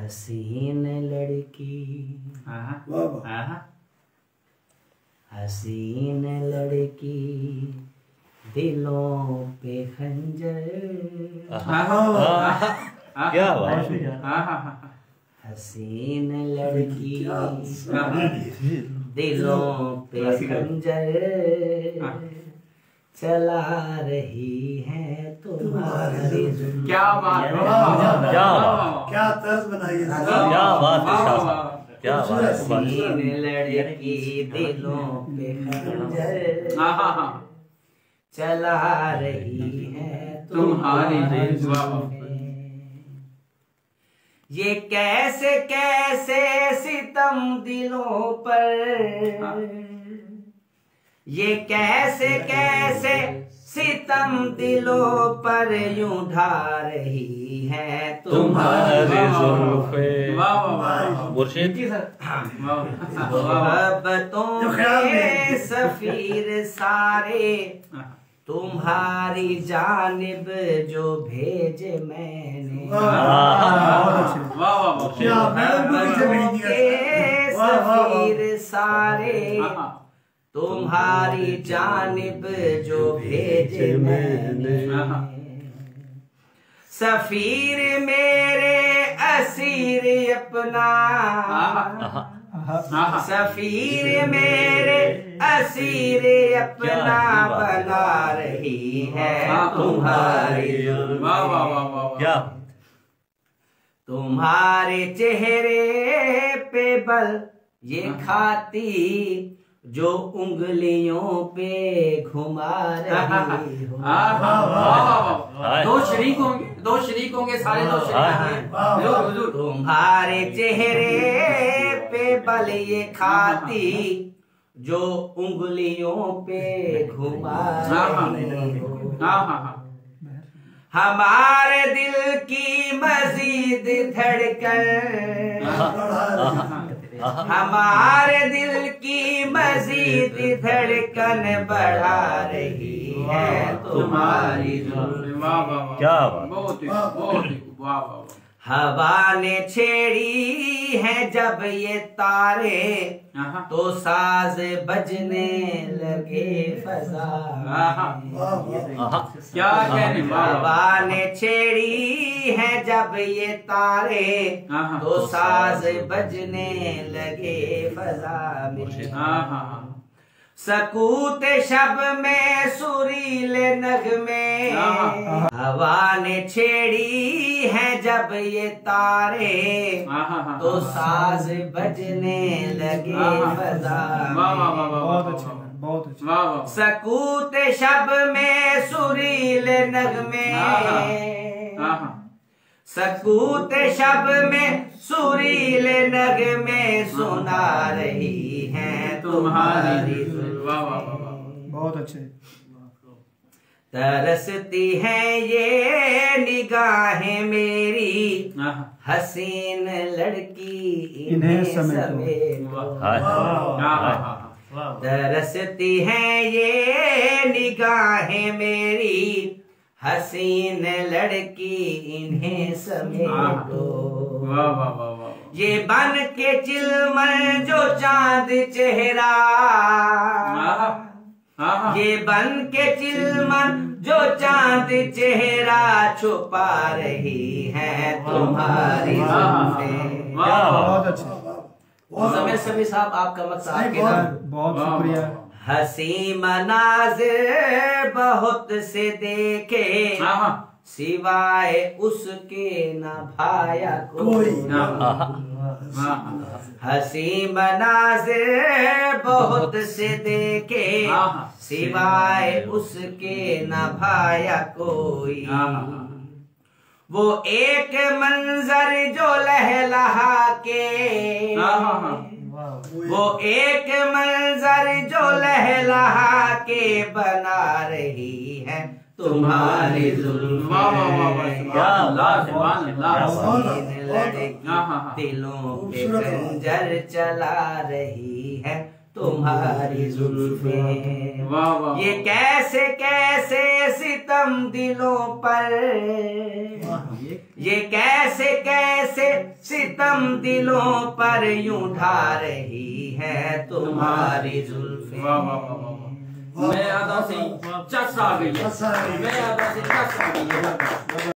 हसीन लड़की, हसीन लड़की दिलों पे खंजर, क्या बात है। हसीन लड़की दिलों पे खंजर चला रही है तुम्हारी। क्या बात, क्या तर्ज बनाई है, क्या बात है, क्या बात है। हसीन लड़की दिलों पे खंजर चला रही है तुम्हारी। ये कैसे कैसे सितम दिलों पर, ये कैसे कैसे सितम दिलों पर यूं ढा रही है तुम्हारी जुल्फे। मुर्शिद मोहब्बतों के सफीर सारे तुम्हारी जानिब जो भेजे मैंने। मोहब्बतों के सफीर सारे तुम्हारी जानिब जो भेजे मैंने। सफीर मेरे असीर अपना, सफीर मेरे असीर अपना बना रही है तुम्हारी। क्या तुम्हारे चेहरे पे बल ये खाती जो उंगलियों पे घुमा रही हो। दो शरीक होंगे सारे, दो शरीक होंगे। तुम्हारे चेहरे पे बल ये खाती जो उंगलियों पे घुमा रही हो। हमारे दिल की मजीद धड़कन, हमारे दिल की मजीद धड़कन बढ़ा रही है तुम्हारी जुल्फे। क्या बात। हवा ने छेड़ी है जब ये तारे तो साज बजने लगे फजा। क्या कहने। हवा ने छेड़ी है जब ये तारे तो साज बजने लगे फजा में। सकूत शब में सुरीले नगमे हवा ने छेड़ी है जब ये तारे तो साज बजने लगे फजा में। सकूत शब में सुरीले नगमे, सकूत शब में सुरीले नगमे सुना रही है तुम्हारी। बहुत अच्छे। तरसती है ये निगाहें मेरी हसीन लड़की इन्हें समेटो। तरसती है ये निगाहें मेरी हसीन लड़की इन्हें समेटो। ये बन के चिलमन जो चांद चेहरा, ये बन के चिलमन जो चांद चेहरा छुपा रही है तुम्हारी जुल्फें। बहुत अच्छा। समय सभी साहब आपका मत आपके नाम। बहुत शुक्रिया। हसी मनाज़िर बहुत से देखे सिवाय उसके न भाया कोई। हसी मनाज़िर बहुत से देखे सिवाय उसके न भाया कोई। वो एक मंजर जो लहलहा के, वो एक मंजर जो लहलहा के बना रही है तुम्हारी जुल्फें। दिलों पे खंजर चला रही है तुम्हारी जुल्फें। ये कैसे कैसे सितम दिलों पर, ये कैसे कैसे सितम दिलों पर यूं ढा रही है तुम्हारी जुल्फें। मैं आधा से चस आ गई है, मैं आधा से चस आ गई है।